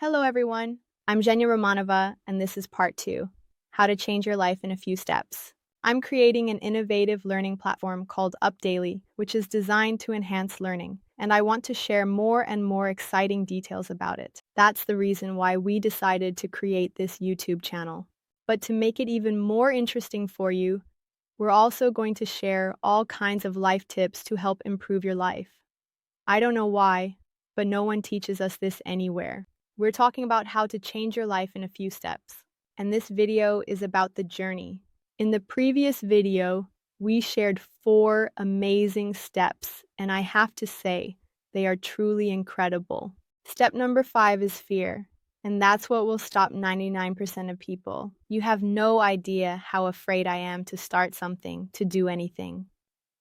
Hello, everyone. I'm Jenya Romanova, and this is part two, how to change your life in a few steps. I'm creating an innovative learning platform called UpDaily, which is designed to enhance learning, and I want to share more and more exciting details about it. That's the reason why we decided to create this YouTube channel. But to make it even more interesting for you, we're also going to share all kinds of life tips to help improve your life. I don't know why, but no one teaches us this anywhere. We're talking about how to change your life in a few steps, and this video is about the journey. In the previous video, we shared 4 amazing steps, and I have to say, they are truly incredible. Step number 5 is fear, and that's what will stop 99% of people. You have no idea how afraid I am to start something, to do anything.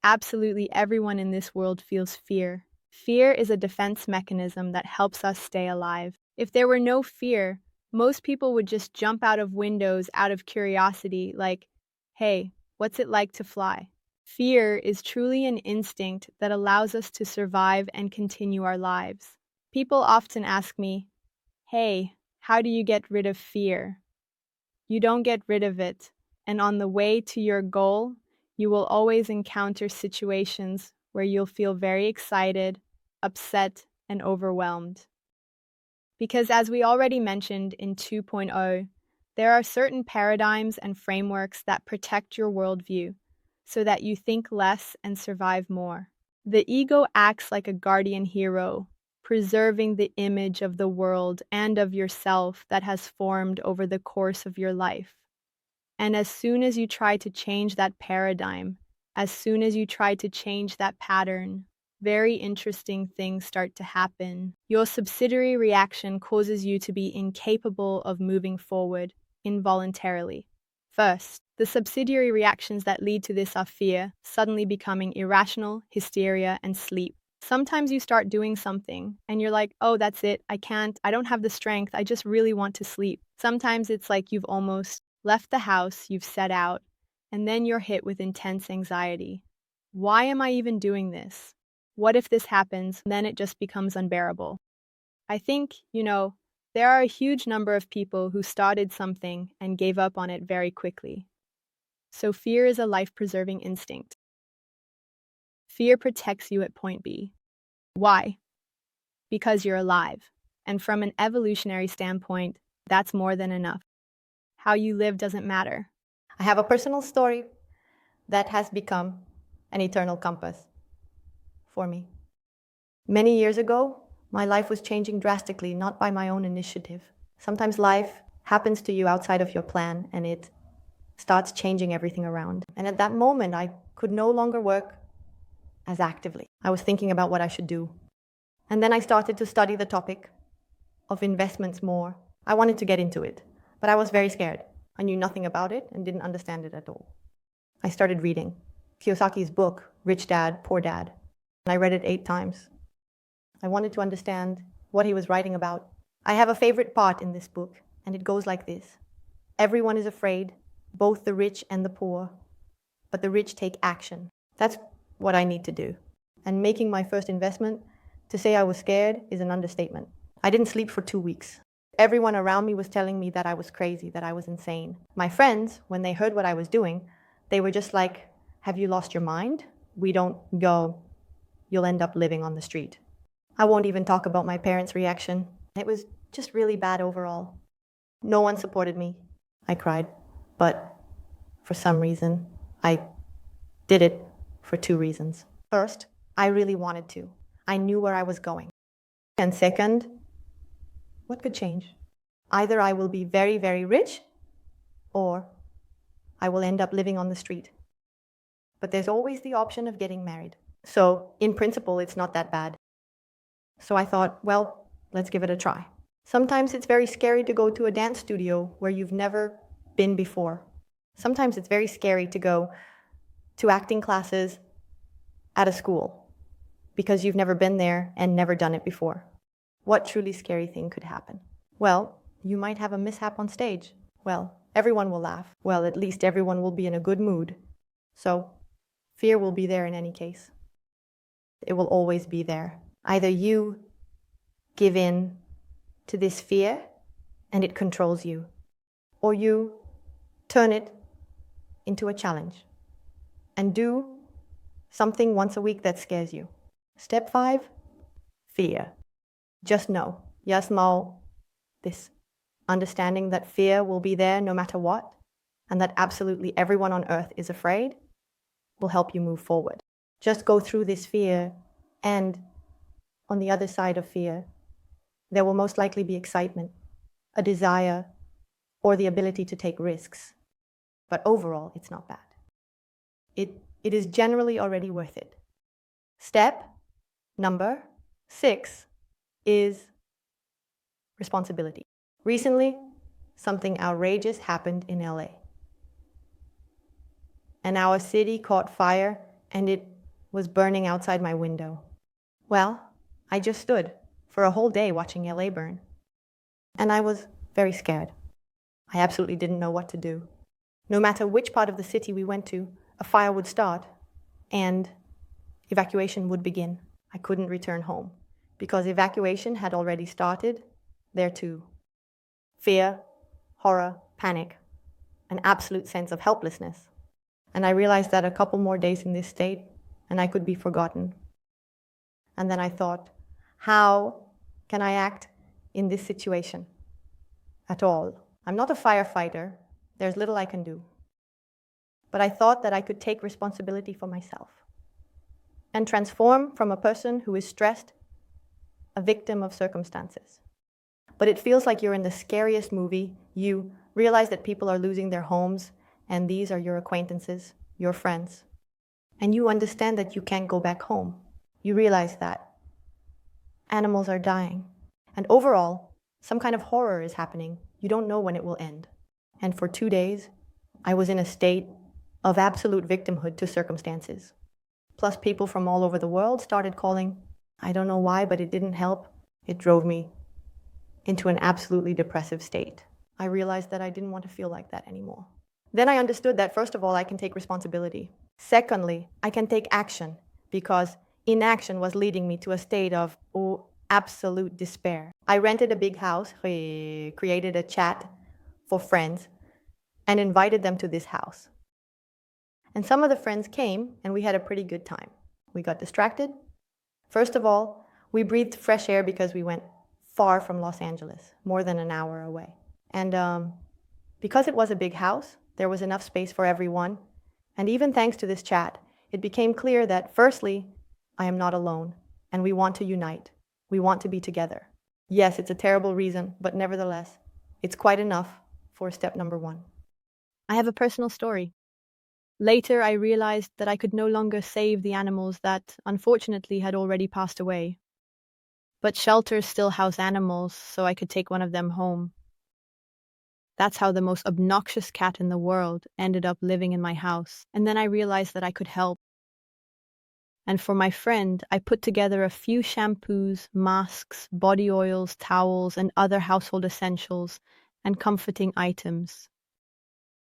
Absolutely everyone in this world feels fear. Fear is a defense mechanism that helps us stay alive. If there were no fear, most people would just jump out of windows out of curiosity, like, hey, what's it like to fly? Fear is truly an instinct that allows us to survive and continue our lives. People often ask me, hey, how do you get rid of fear? You don't get rid of it, and on the way to your goal, you will always encounter situations where you'll feel very excited, upset, and overwhelmed. Because as we already mentioned in 2.0, there are certain paradigms and frameworks that protect your worldview so that you think less and survive more. The ego acts like a guardian hero, preserving the image of the world and of yourself that has formed over the course of your life. And as soon as you try to change that paradigm, as soon as you try to change that pattern, very interesting things start to happen. Your subsidiary reaction causes you to be incapable of moving forward involuntarily. First, the subsidiary reactions that lead to this are fear, suddenly becoming irrational, hysteria, and sleep. Sometimes you start doing something and you're like, oh, that's it. I don't have the strength. I just really want to sleep. Sometimes it's like you've almost left the house, you've set out, and then you're hit with intense anxiety. Why am I even doing this? What if this happens? Then it just becomes unbearable. I think, there are a huge number of people who started something and gave up on it very quickly. So fear is a life-preserving instinct. Fear protects you at point B. Why? Because you're alive. And from an evolutionary standpoint, that's more than enough. How you live doesn't matter. I have a personal story that has become an eternal compass for me. Many years ago, my life was changing drastically, not by my own initiative. Sometimes life happens to you outside of your plan and it starts changing everything around. And at that moment, I could no longer work as actively. I was thinking about what I should do. And then I started to study the topic of investments more. I wanted to get into it, but I was very scared. I knew nothing about it and didn't understand it at all. I started reading Kiyosaki's book, Rich Dad, Poor Dad. And I read it 8 times. I wanted to understand what he was writing about. I have a favorite part in this book, and it goes like this. Everyone is afraid, both the rich and the poor, but the rich take action. That's what I need to do. And making my first investment, to say I was scared is an understatement. I didn't sleep for 2 weeks. Everyone around me was telling me that I was crazy, that I was insane. My friends, when they heard what I was doing, they were just like, have you lost your mind? We don't go. You'll end up living on the street. I won't even talk about my parents' reaction. It was just really bad overall. No one supported me. I cried, but for some reason, I did it for 2 reasons. First, I really wanted to. I knew where I was going. And second, what could change? Either I will be very, very rich, or I will end up living on the street. But there's always the option of getting married. So, in principle, it's not that bad. So I thought, well, let's give it a try. Sometimes it's very scary to go to a dance studio where you've never been before. Sometimes it's very scary to go to acting classes at a school because you've never been there and never done it before. What truly scary thing could happen? Well, you might have a mishap on stage. Well, everyone will laugh. Well, at least everyone will be in a good mood. So, fear will be there in any case. It will always be there. Either you give in to this fear and it controls you. Or you turn it into a challenge and do something once a week that scares you. Step 5, fear. Just know, just know this. Understanding that fear will be there no matter what, and that absolutely everyone on earth is afraid, will help you move forward. Just go through this fear, and on the other side of fear, there will most likely be excitement, a desire, or the ability to take risks. But overall, it's not bad. It is generally already worth it. Step number 6 is responsibility. Recently, something outrageous happened in LA. And our city caught fire and it was burning outside my window. Well, I just stood for a whole day watching LA burn. And I was very scared. I absolutely didn't know what to do. No matter which part of the city we went to, a fire would start and evacuation would begin. I couldn't return home because evacuation had already started there too. Fear, horror, panic, an absolute sense of helplessness. And I realized that a couple more days in this state and I could be forgotten. And then I thought, how can I act in this situation at all? I'm not a firefighter. There's little I can do. But I thought that I could take responsibility for myself and transform from a person who is stressed, a victim of circumstances. But it feels like you're in the scariest movie. You realize that people are losing their homes, and these are your acquaintances, your friends. And you understand that you can't go back home. You realize that animals are dying. And overall, some kind of horror is happening. You don't know when it will end. And for 2 days, I was in a state of absolute victimhood to circumstances. Plus, people from all over the world started calling. I don't know why, but it didn't help. It drove me into an absolutely depressive state. I realized that I didn't want to feel like that anymore. Then I understood that, first of all, I can take responsibility. Secondly, I can take action, because inaction was leading me to a state of absolute despair. I rented a big house, created a chat for friends, and invited them to this house. And some of the friends came, and we had a pretty good time. We got distracted. First of all, we breathed fresh air because we went far from Los Angeles, more than an hour away. And because it was a big house, there was enough space for everyone. And even thanks to this chat, it became clear that, firstly, I am not alone, and we want to unite. We want to be together. Yes, it's a terrible reason, but nevertheless, it's quite enough for step number 1. I have a personal story. Later, I realized that I could no longer save the animals that, unfortunately, had already passed away. But shelters still house animals, so I could take one of them home. That's how the most obnoxious cat in the world ended up living in my house. And then I realized that I could help. And for my friend, I put together a few shampoos, masks, body oils, towels, and other household essentials and comforting items.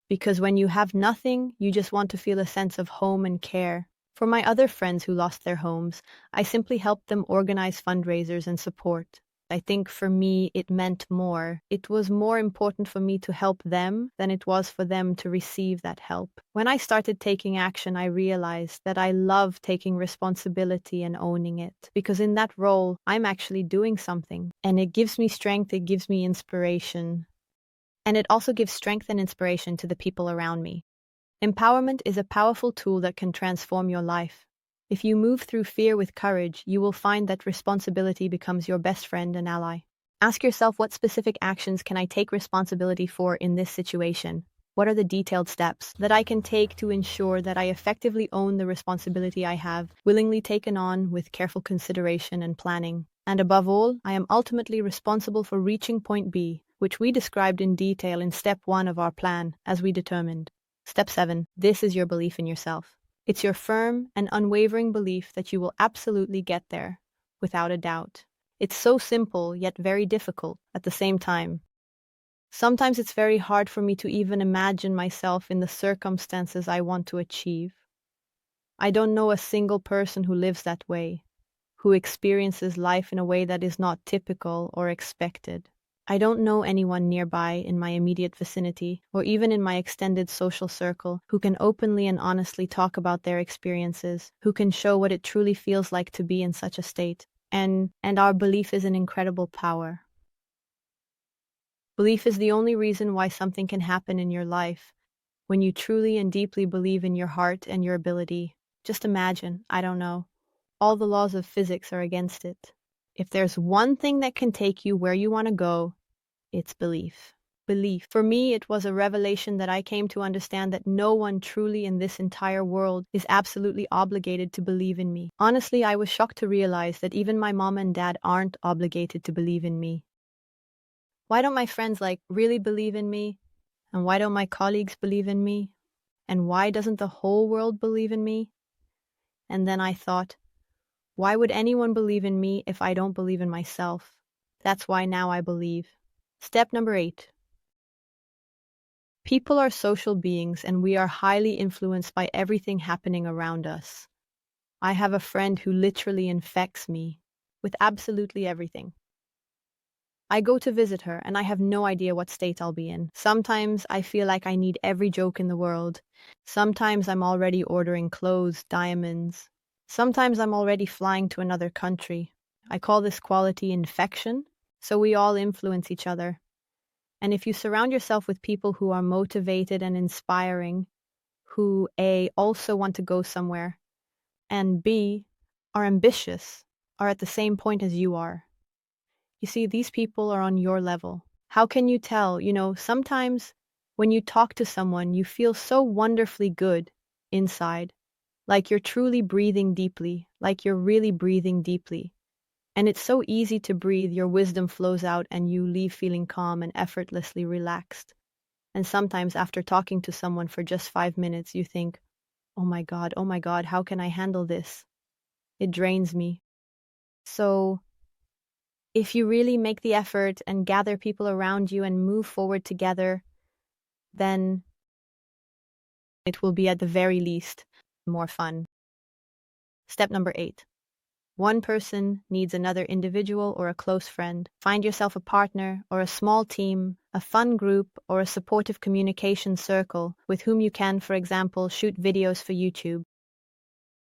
Because when you have nothing, you just want to feel a sense of home and care. For my other friends who lost their homes, I simply helped them organize fundraisers and support. I think for me, it meant more. It was more important for me to help them than it was for them to receive that help. When I started taking action, I realized that I love taking responsibility and owning it. Because in that role, I'm actually doing something. And it gives me strength, it gives me inspiration. And it also gives strength and inspiration to the people around me. Empowerment is a powerful tool that can transform your life. If you move through fear with courage, you will find that responsibility becomes your best friend and ally. Ask yourself, what specific actions can I take responsibility for in this situation? What are the detailed steps that I can take to ensure that I effectively own the responsibility I have willingly taken on with careful consideration and planning? And above all, I am ultimately responsible for reaching point B, which we described in detail in step 1 of our plan, as we determined. Step 7. This is your belief in yourself. It's your firm and unwavering belief that you will absolutely get there, without a doubt. It's so simple, yet very difficult at the same time. Sometimes it's very hard for me to even imagine myself in the circumstances I want to achieve. I don't know a single person who lives that way, who experiences life in a way that is not typical or expected. I don't know anyone nearby in my immediate vicinity, or even in my extended social circle, who can openly and honestly talk about their experiences, who can show what it truly feels like to be in such a state. And our belief is an incredible power. Belief is the only reason why something can happen in your life. When you truly and deeply believe in your heart and your ability, just imagine, I don't know, all the laws of physics are against it. If there's one thing that can take you where you want to go, it's belief. Belief. For me, it was a revelation that I came to understand that no one truly in this entire world is absolutely obligated to believe in me. Honestly, I was shocked to realize that even my mom and dad aren't obligated to believe in me. Why don't my friends really believe in me? And why don't my colleagues believe in me? And why doesn't the whole world believe in me? And then I thought, why would anyone believe in me if I don't believe in myself? That's why now I believe. Step number 8. People are social beings and we are highly influenced by everything happening around us. I have a friend who literally infects me with absolutely everything. I go to visit her and I have no idea what state I'll be in. Sometimes I feel like I need every joke in the world. Sometimes I'm already ordering clothes, diamonds. Sometimes I'm already flying to another country. I call this quality infection, so we all influence each other. And if you surround yourself with people who are motivated and inspiring, who A, also want to go somewhere, and B, are ambitious, are at the same point as you are. You see, these people are on your level. How can you tell? Sometimes when you talk to someone, you feel so wonderfully good inside, like you're truly breathing deeply, like you're really breathing deeply. And it's so easy to breathe, your wisdom flows out and you leave feeling calm and effortlessly relaxed. And sometimes after talking to someone for just 5 minutes, you think, oh my God, how can I handle this? It drains me. So if you really make the effort and gather people around you and move forward together, then it will be at the very least more fun. Step number 8. One person needs another individual or a close friend. Find yourself a partner or a small team, a fun group, or a supportive communication circle with whom you can, for example, shoot videos for YouTube.